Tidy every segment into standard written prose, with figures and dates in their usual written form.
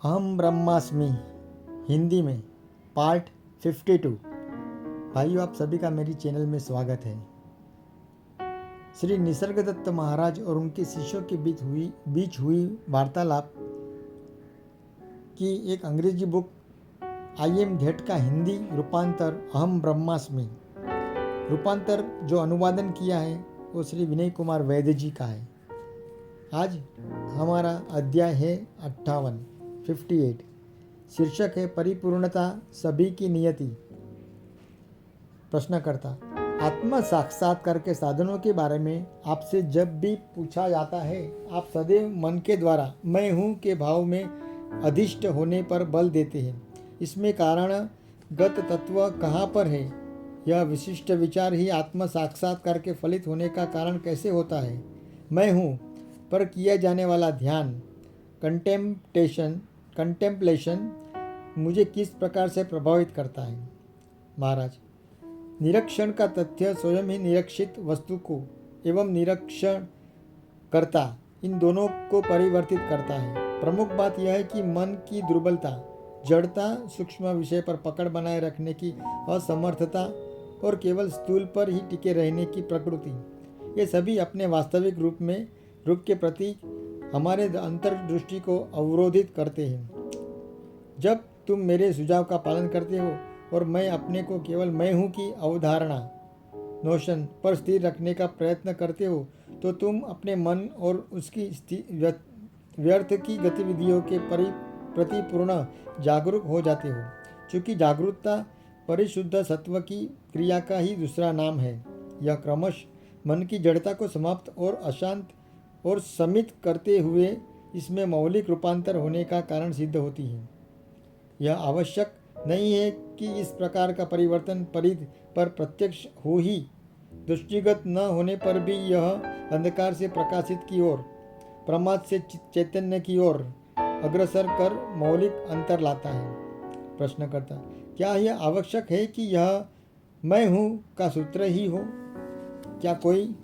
अहम ब्रह्मास्मि हिंदी में पार्ट 52। भाइयों, आप सभी का मेरी चैनल में स्वागत है। श्री निसर्गदत्त महाराज और उनके शिष्यों के बीच हुई वार्तालाप की एक अंग्रेजी बुक आई एम दैट का हिंदी रूपांतर अहम ब्रह्मास्मि रूपांतर जो अनुवादन किया है वो श्री विनय कुमार वैद्य जी का है। आज हमारा अध्याय है 58। शीर्षक है परिपूर्णता सभी की नियति। प्रश्नकर्ता, आत्म साक्षात्कार के साधनों के बारे में आपसे जब भी पूछा जाता है, आप सदैव मन के द्वारा मैं हूँ के भाव में अधिष्ठ होने पर बल देते हैं। इसमें कारणगत तत्व कहाँ पर है? यह विशिष्ट विचार ही आत्म साक्षात्कार के फलित होने का कारण कैसे होता है? मैं हूँ पर किया जाने वाला ध्यान कंटेम्पलेशन मुझे किस प्रकार से प्रभावित करता है? महाराज, निरीक्षण का तथ्य स्वयं ही निरीक्षित वस्तु को एवं निरीक्षण करता इन दोनों को परिवर्तित करता है। प्रमुख बात यह है कि मन की दुर्बलता, जड़ता, सूक्ष्म विषय पर पकड़ बनाए रखने की असमर्थता और केवल स्थूल पर ही टिके रहने की प्रकृति, ये सभी अपने वास्तविक रूप के प्रति हमारे अंतर्दृष्टि को अवरोधित करते हैं। जब तुम मेरे सुझाव का पालन करते हो और मैं अपने को केवल मैं हूँ की अवधारणा नोशन पर स्थिर रखने का प्रयत्न करते हो, तो तुम अपने मन और उसकी व्यर्थ की गतिविधियों के प्रति पूर्ण जागरूक हो जाते हो। चूँकि जागरूकता परिशुद्ध सत्व की क्रिया का ही दूसरा नाम है, यह क्रमश मन की जड़ता को समाप्त और अशांत और समित करते हुए इसमें मौलिक रूपांतर होने का कारण सिद्ध होती है। यह आवश्यक नहीं है कि इस प्रकार का परिवर्तन परिधि पर प्रत्यक्ष हो ही, दृष्टिगत न होने पर भी यह अंधकार से प्रकाशित की ओर, प्रमाद से चैतन्य की ओर अग्रसर कर मौलिक अंतर लाता है। प्रश्नकर्ता, क्या यह आवश्यक है कि यह मैं हूँ का सूत्र ही हो? क्या कोई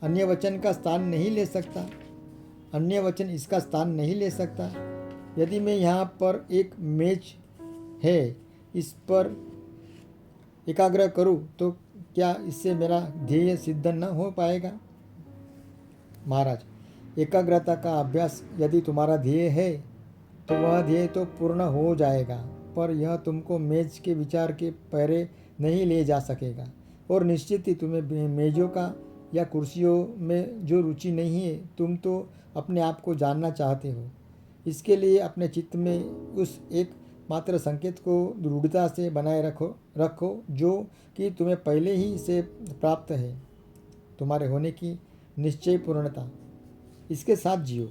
अन्य वचन का स्थान नहीं ले सकता? अन्य वचन इसका स्थान नहीं ले सकता? यदि मैं यहाँ पर एक मेज है, इस पर एकाग्र करूँ तो क्या इससे मेरा ध्येय सिद्ध न हो पाएगा? महाराज, एकाग्रता का अभ्यास यदि तुम्हारा ध्येय है तो वह ध्येय तो पूर्ण हो जाएगा, पर यह तुमको मेज के विचार के पहरे नहीं ले जा सकेगा। और निश्चित ही तुम्हें मेजों का या कुर्सियों में जो रुचि नहीं है, तुम तो अपने आप को जानना चाहते हो। इसके लिए अपने चित्त में उस एक मात्र संकेत को दृढ़ता से बनाए रखो जो कि तुम्हें पहले ही से प्राप्त है, तुम्हारे होने की निश्चय पूर्णता। इसके साथ जियो,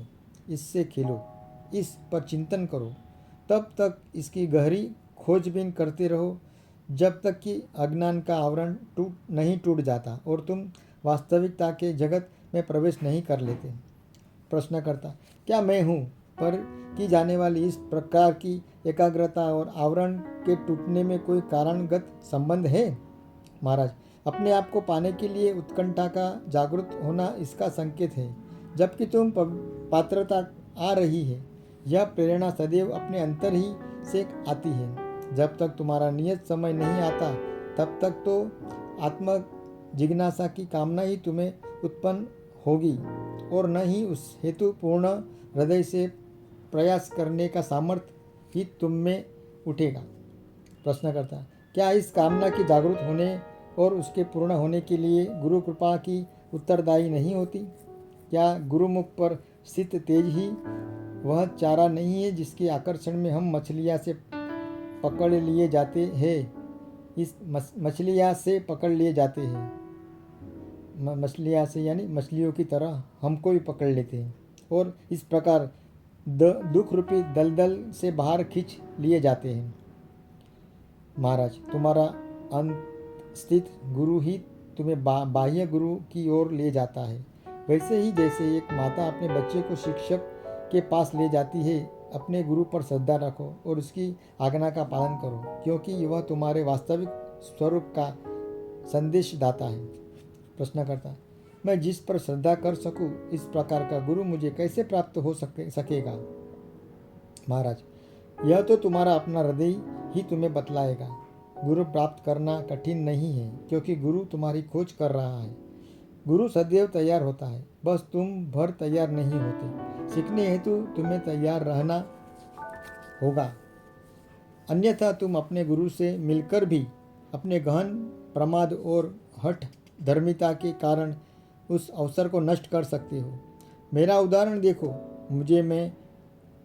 इससे खेलो, इस पर चिंतन करो, तब तक इसकी गहरी खोजबीन करते रहो जब तक कि अज्ञान का आवरण नहीं टूट जाता और तुम वास्तविकता के जगत में प्रवेश नहीं कर लेते। प्रश्नकर्ता, क्या मैं हूँ पर की जाने वाली इस प्रकार की एकाग्रता और आवरण के टूटने में कोई कारणगत संबंध है? महाराज, अपने आप को पाने के लिए उत्कंठा का जागृत होना इसका संकेत है, जबकि तुम पात्रता आ रही है। यह प्रेरणा सदैव अपने अंतर ही से आती है। जब तक तुम्हारा नियत समय नहीं आता, तब तक तो आत्म जिज्ञासा की कामना ही तुम्हें उत्पन्न होगी और न ही उस हेतु पूर्ण हृदय से प्रयास करने का सामर्थ्य ही तुम में उठेगा। प्रश्नकर्ता, क्या इस कामना की जागरूक होने और उसके पूर्ण होने के लिए गुरु कृपा की उत्तरदायी नहीं होती? क्या गुरुमुख पर स्थित तेज ही वह चारा नहीं है जिसके आकर्षण में हम मछलियाँ से पकड़ लिए जाते हैं? इस मछलियाँ से पकड़ लिए जाते हैं, मछलियाँ से यानी मछलियों की तरह हमको भी पकड़ लेते हैं और इस प्रकार दुख रूपी दलदल से बाहर खींच लिए जाते हैं। महाराज, तुम्हारा अंत स्थित गुरु ही तुम्हें बाह्य गुरु की ओर ले जाता है। वैसे ही जैसे एक माता अपने बच्चे को शिक्षक के पास ले जाती है, अपने गुरु पर श्रद्धा रखो और उसकी आज्ञा का पालन करो, क्योंकि वह तुम्हारे वास्तविक स्वरूप का संदेश दाता है। प्रश्नकर्ता, मैं जिस पर श्रद्धा कर सकूं, इस प्रकार का गुरु मुझे कैसे प्राप्त हो सकेगा? महाराज, यह तो तुम्हारा अपना हृदय ही तुम्हें बतलाएगा। गुरु प्राप्त करना कठिन नहीं है, क्योंकि गुरु तुम्हारी खोज कर रहा है। गुरु सदैव तैयार होता है, बस तुम भर तैयार नहीं होते। सीखने हेतु तुम्हें तैयार रहना होगा, अन्यथा तुम अपने गुरु से मिलकर भी अपने गहन प्रमाद और हठ धर्मिता के कारण उस अवसर को नष्ट कर सकते हो। मेरा उदाहरण देखो,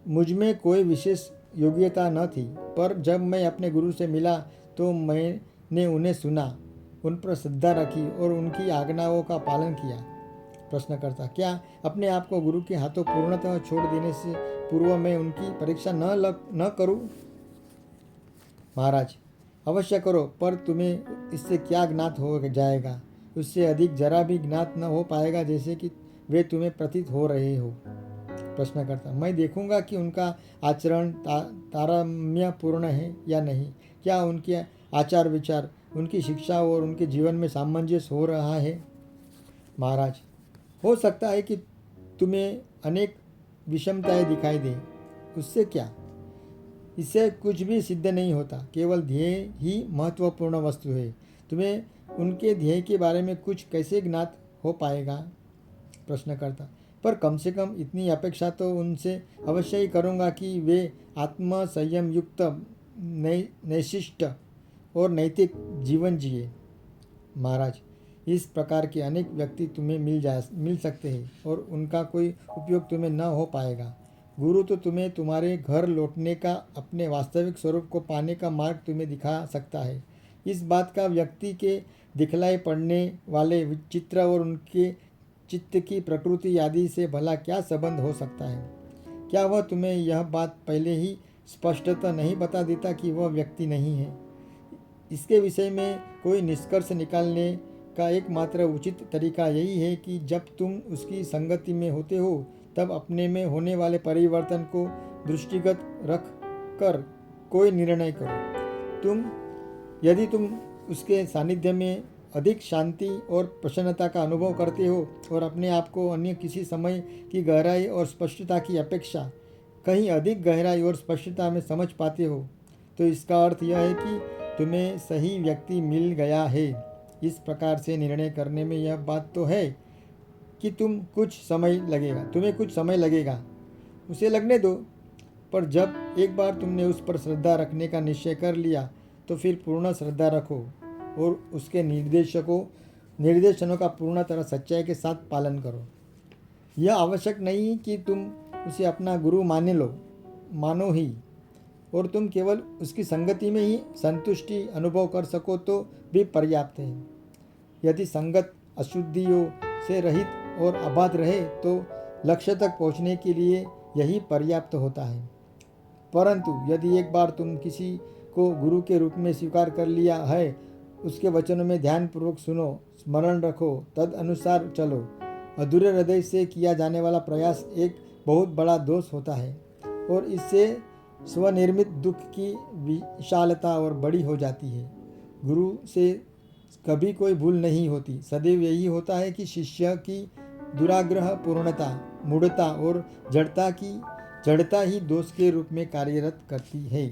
मुझ में कोई विशेष योग्यता न थी, पर जब मैं अपने गुरु से मिला तो मैंने उन्हें सुना, उन पर श्रद्धा रखी और उनकी आज्ञाओं का पालन किया। प्रश्नकर्ता, क्या अपने आप को गुरु के हाथों पूर्णतः छोड़ देने से पूर्व मैं उनकी परीक्षा न करूं? महाराज, अवश्य करो, पर तुम्हें इससे क्या ज्ञात हो जाएगा? उससे अधिक जरा भी ज्ञात न हो पाएगा जैसे कि वे तुम्हें प्रतीत हो रहे हो। प्रश्नकर्ता, मैं देखूंगा कि उनका आचरण तारतम्यपूर्ण है या नहीं। क्या उनके आचार विचार, उनकी शिक्षा और उनके जीवन में सामंजस्य हो रहा है? महाराज, हो सकता है कि तुम्हें अनेक विषमताएं दिखाई दें, उससे क्या? इससे कुछ भी सिद्ध नहीं होता, केवल ध्येय ही महत्वपूर्ण वस्तु है। तुम्हें उनके ध्येय के बारे में कुछ कैसे ज्ञात हो पाएगा? प्रश्नकर्ता, पर कम से कम इतनी अपेक्षा तो उनसे अवश्य ही करूँगा कि वे आत्म संयम युक्त नैशिष्ट और नैतिक जीवन जिए। महाराज, इस प्रकार के अनेक व्यक्ति तुम्हें मिल सकते हैं और उनका कोई उपयोग तुम्हें न हो पाएगा। गुरु तो तुम्हें तुम्हारे घर लौटने का, अपने वास्तविक स्वरूप को पाने का मार्ग तुम्हें दिखा सकता है। इस बात का व्यक्ति के दिखलाई पड़ने वाले चित्र और उनके चित्त की प्रकृति आदि से भला क्या संबंध हो सकता है? क्या वह तुम्हें यह बात पहले ही स्पष्टतः नहीं बता देता कि वह व्यक्ति नहीं है? इसके विषय में कोई निष्कर्ष निकालने का एकमात्र उचित तरीका यही है कि जब तुम उसकी संगति में होते हो तब अपने में होने वाले परिवर्तन को दृष्टिगत रख कर कोई निर्णय करो। यदि तुम उसके सानिध्य में अधिक शांति और प्रसन्नता का अनुभव करते हो और अपने आप को अन्य किसी समय की गहराई और स्पष्टता की अपेक्षा कहीं अधिक गहराई और स्पष्टता में समझ पाते हो, तो इसका अर्थ यह है कि तुम्हें सही व्यक्ति मिल गया है। इस प्रकार से निर्णय करने में यह बात तो है कि तुम्हें कुछ समय लगेगा, उसे लगने दो। पर जब एक बार तुमने उस पर श्रद्धा रखने का निश्चय कर लिया तो फिर पूर्ण श्रद्धा रखो और उसके निर्देशनों का पूर्ण तरह सच्चाई के साथ पालन करो। यह आवश्यक नहीं कि तुम उसे अपना गुरु मानो ही और तुम केवल उसकी संगति में ही संतुष्टि अनुभव कर सको तो भी पर्याप्त है। यदि संगत अशुद्धियों से रहित और आबाद रहे तो लक्ष्य तक पहुंचने के लिए यही पर्याप्त होता है। परंतु यदि एक बार तुम किसी को गुरु के रूप में स्वीकार कर लिया है, उसके वचनों में ध्यानपूर्वक सुनो, स्मरण रखो, तद अनुसार चलो। अधूरे हृदय से किया जाने वाला प्रयास एक बहुत बड़ा दोष होता है और इससे स्वनिर्मित दुख की विशालता और बड़ी हो जाती है। गुरु से कभी कोई भूल नहीं होती, सदैव यही होता है कि शिष्य की दुराग्रह, पूर्णता, मूढ़ता और जड़ता ही दोष के रूप में कार्यरत करती है।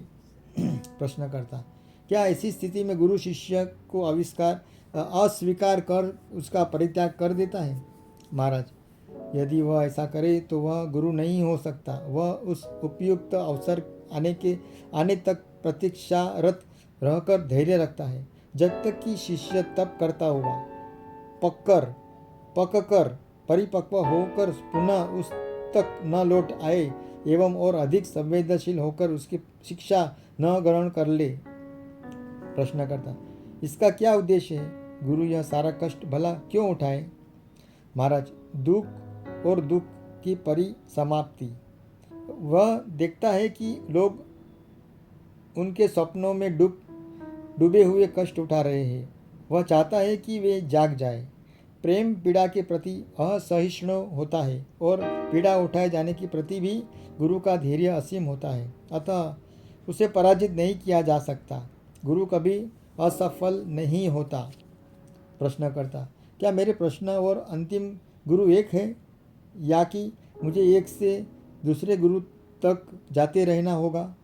प्रश्नकर्ता, क्या ऐसी स्थिति में गुरु शिष्य को अस्वीकार कर उसका परित्याग कर देता है? महाराज, यदि वह ऐसा करे तो वह गुरु नहीं हो सकता। वह उस उपयुक्त अवसर आने तक प्रतीक्षारत रहकर धैर्य रखता है जब तक कि शिष्य तप करता हुआ पककर परिपक्व होकर पुनः उस तक न लौट आए एवं और अधिक संवेदनशील होकर उसकी शिक्षा न ग्रहण कर ले। प्रश्नकर्ता, इसका क्या उद्देश्य है? गुरु यह सारा कष्ट भला क्यों उठाए? महाराज, दुख और दुख की परिसमाप्ति। वह देखता है कि लोग उनके सपनों में डूबे हुए कष्ट उठा रहे हैं। वह चाहता है कि वे जाग जाए। प्रेम पीड़ा के प्रति असहिष्णु होता है और पीड़ा उठाए जाने के प्रति भी गुरु का धैर्य असीम होता है, अतः उसे पराजित नहीं किया जा सकता। गुरु कभी असफल नहीं होता। प्रश्नकर्ता, क्या मेरे प्रश्न और अंतिम गुरु एक है या कि मुझे एक से दूसरे गुरु तक जाते रहना होगा?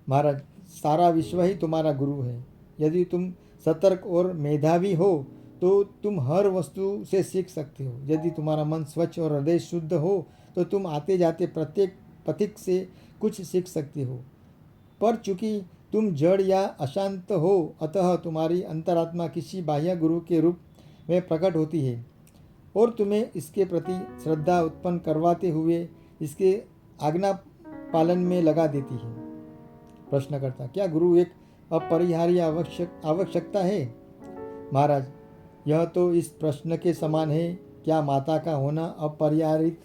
महाराज, सारा विश्व ही तुम्हारा गुरु है। यदि तुम सतर्क और मेधावी हो तो तुम हर वस्तु से सीख सकते हो। यदि तुम्हारा मन स्वच्छ और हृदय शुद्ध हो तो तुम आते जाते प्रत्येक पथिक से कुछ सीख सकते हो। पर चूंकि तुम जड़ या अशांत हो, अतः तुम्हारी अंतरात्मा किसी बाह्य गुरु के रूप में प्रकट होती है और तुम्हें इसके प्रति श्रद्धा उत्पन्न करवाते हुए इसके आज्ञा पालन में लगा देती है। प्रश्नकर्ता, क्या गुरु एक अपरिहार्य आवश्यकता है? महाराज, यह तो इस प्रश्न के समान है, क्या माता का होना अपरिहार्य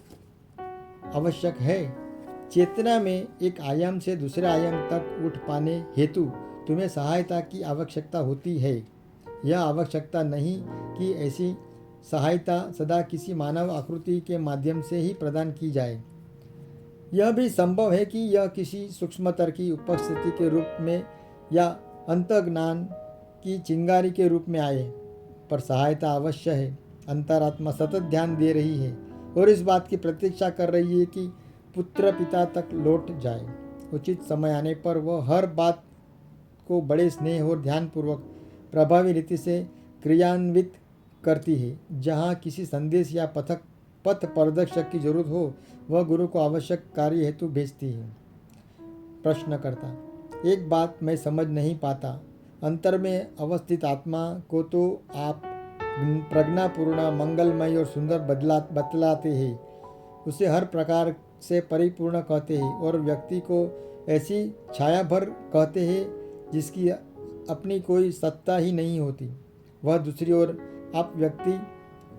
आवश्यक है? चेतना में एक आयाम से दूसरे आयाम तक उठ पाने हेतु तुम्हें सहायता की आवश्यकता होती है। यह आवश्यकता नहीं कि ऐसी सहायता सदा किसी मानव आकृति के माध्यम से ही प्रदान की जाए। यह भी संभव है कि यह किसी सूक्ष्मतर की उपस्थिति के रूप में या अंतर्ज्ञान की चिंगारी के रूप में आए, पर सहायता अवश्य है। अंतरात्मा सतत ध्यान दे रही है और इस बात की प्रतीक्षा कर रही है कि पुत्र पिता तक लौट जाए। उचित समय आने पर वह हर बात को बड़े स्नेह और ध्यानपूर्वक प्रभावी रीति से क्रियान्वित करती है। जहाँ किसी संदेश या पथ प्रदर्शक की जरूरत हो, वह गुरु को आवश्यक कार्य हेतु भेजती है। प्रश्नकर्ता, एक बात मैं समझ नहीं पाता। अंतर में अवस्थित आत्मा को तो आप प्रज्ञापूर्ण, मंगलमय और सुंदर बतलाते हैं, उसे हर प्रकार से परिपूर्ण कहते हैं और व्यक्ति को ऐसी छाया भर कहते हैं जिसकी अपनी कोई सत्ता ही नहीं होती। वह दूसरी ओर आप व्यक्ति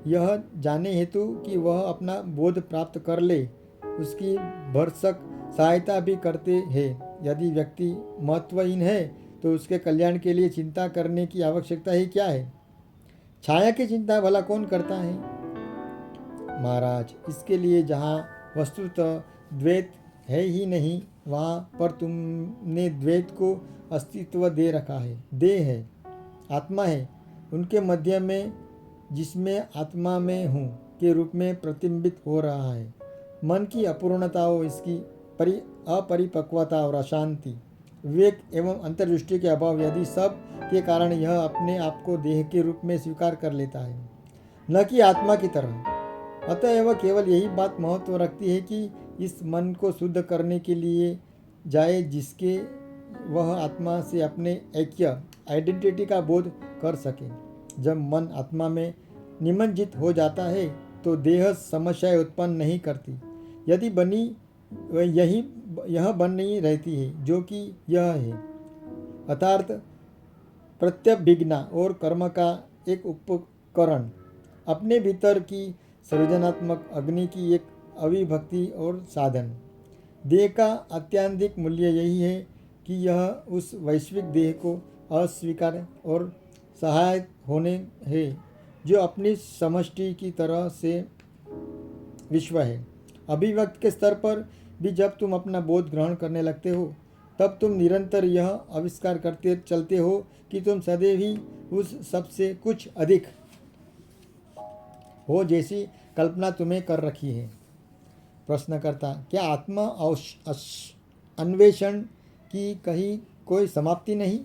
यह जाने हेतु कि वह अपना बोध प्राप्त कर ले, उसकी भरसक सहायता भी करते हैं। यदि व्यक्ति महत्वहीन है तो उसके कल्याण के लिए चिंता करने की आवश्यकता ही क्या है? छाया की चिंता भला कौन करता है? महाराज, इसके लिए जहाँ वस्तुतः द्वैत है ही नहीं, वहाँ पर तुमने द्वैत को अस्तित्व दे रखा है। देह है, आत्मा है, उनके मध्य में जिसमें आत्मा में हूँ के रूप में प्रतिबिंबित हो रहा है। मन की अपूर्णताओं, इसकी अपरिपक्वता और अशांति, विवेक एवं अंतर्दृष्टि के अभाव, यदि सब के कारण यह अपने आप को देह के रूप में स्वीकार कर लेता है, न कि आत्मा की तरह। अतएव केवल यही बात महत्व रखती है कि इस मन को शुद्ध करने के लिए जाए, जिसके वह आत्मा से अपने ऐक्य, आइडेंटिटी का बोध कर सके। जब मन आत्मा में निमज्जित हो जाता है तो देह समस्याएं उत्पन्न नहीं करती। यदि बनी यह बन नहीं रहती है जो कि यह है, अर्थात प्रत्यभिज्ञा और कर्म का एक उपकरण, अपने भीतर की सृजनात्मक अग्नि की एक अभिव्यक्ति और साधन। देह का अत्यधिक मूल्य यही है कि यह उस वैश्विक देह को अस्वीकार और सहायक होने है जो अपनी समष्टि की तरह से विश्व है। अभिव्यक्त के स्तर पर भी जब तुम अपना बोध ग्रहण करने लगते हो, तब तुम निरंतर यह आविष्कार करते चलते हो कि तुम सदैव ही उस सबसे कुछ अधिक हो जैसी कल्पना तुम्हें कर रखी है। प्रश्नकर्ता, क्या आत्मा अन्वेषण की कहीं कोई समाप्ति नहीं?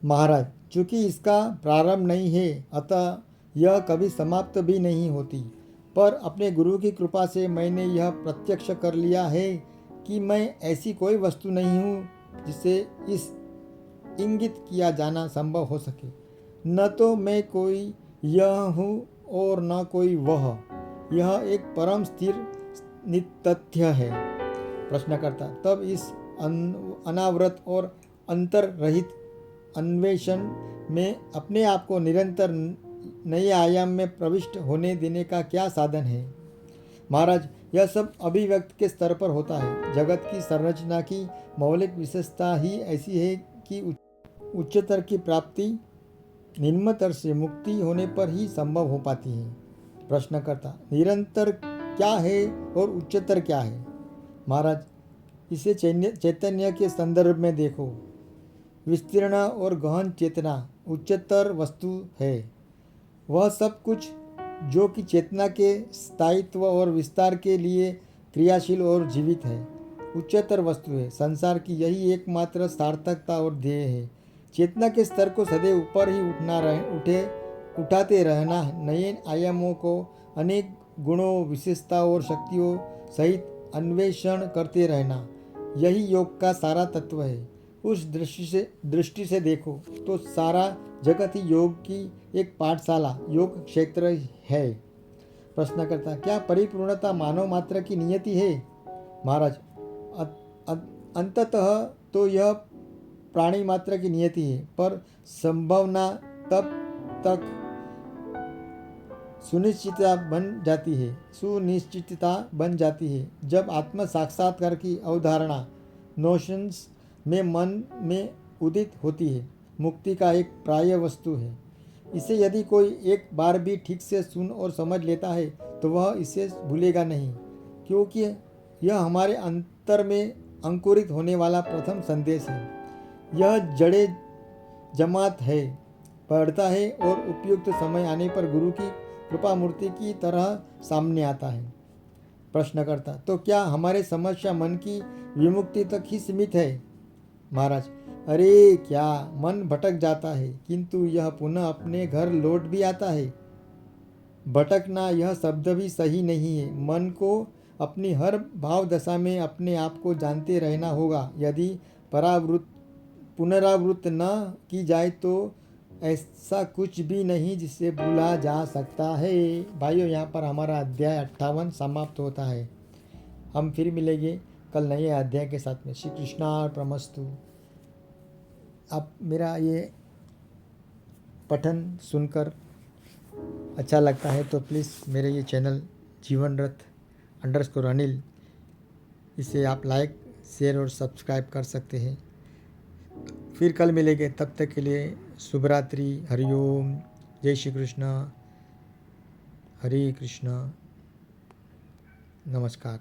महाराज, चूँकि इसका प्रारंभ नहीं है, अतः यह कभी समाप्त भी नहीं होती। पर अपने गुरु की कृपा से मैंने यह प्रत्यक्ष कर लिया है कि मैं ऐसी कोई वस्तु नहीं हूँ जिसे इस इंगित किया जाना संभव हो सके। न तो मैं कोई यह हूँ और न कोई वह। यह एक परम स्थिर नित्य है। प्रश्नकर्ता, तब इस अनावृत और अंतर रहित अन्वेषण में अपने आप को निरंतर नए आयाम में प्रविष्ट होने देने का क्या साधन है? महाराज, यह सब अभिव्यक्त के स्तर पर होता है। जगत की संरचना की मौलिक विशेषता ही ऐसी है कि उच्चतर की प्राप्ति निम्नतर से मुक्ति होने पर ही संभव हो पाती है। प्रश्नकर्ता, निरंतर क्या है और उच्चतर क्या है? महाराज, इसे चैतन्य के संदर्भ में देखो। विस्तीर्ण और गहन चेतना उच्चतर वस्तु है। वह सब कुछ जो कि चेतना के स्थायित्व और विस्तार के लिए क्रियाशील और जीवित है, उच्चतर वस्तु है। संसार की यही एकमात्र सार्थकता और ध्येय है। चेतना के स्तर को सदैव ऊपर ही उठाते रहना, नए आयामों को अनेक गुणों, विशेषताओं और शक्तियों सहित अन्वेषण करते रहना, यही योग का सारा तत्व है। उस दृष्टि से देखो तो सारा जगत ही योग की एक पाठशाला, योग क्षेत्र है। प्रश्नकर्ता, क्या परिपूर्णता मानव मात्र की नियति है? महाराज, अंततः तो यह प्राणी मात्र की नियति है, पर संभावना तब तक सुनिश्चितता बन जाती है जब आत्म साक्षात्कार की अवधारणा नोशंस में मन में उदित होती है। मुक्ति का एक प्राय वस्तु है। इसे यदि कोई एक बार भी ठीक से सुन और समझ लेता है तो वह इसे भूलेगा नहीं, क्योंकि यह हमारे अंतर में अंकुरित होने वाला प्रथम संदेश है। यह जड़े जमात है, पढ़ता है और उपयुक्त समय आने पर गुरु की कृपा मूर्ति की तरह सामने आता है। प्रश्नकर्ता, तो क्या हमारे समस्या मन की विमुक्ति तक ही सीमित है? महाराज, अरे क्या मन भटक जाता है, किंतु यह पुनः अपने घर लौट भी आता है। भटकना यह शब्द भी सही नहीं है। मन को अपनी हर भाव दशा में अपने आप को जानते रहना होगा। यदि पुनरावृत्त न की जाए तो ऐसा कुछ भी नहीं जिसे भूला जा सकता है। भाइयों, यहाँ पर हमारा अध्याय 58 समाप्त होता है। हम फिर मिलेंगे कल नए अध्याय के साथ में। श्री कृष्णार्पणमस्तु। आप मेरा ये पठन सुनकर अच्छा लगता है तो प्लीज़ मेरे ये चैनल जीवन रथ _अनिल, इसे आप लाइक, शेयर और सब्सक्राइब कर सकते हैं। फिर कल मिलेंगे, तब तक के लिए शुभ रात्रि। हरिओम। जय श्री कृष्ण। हरे कृष्ण। नमस्कार।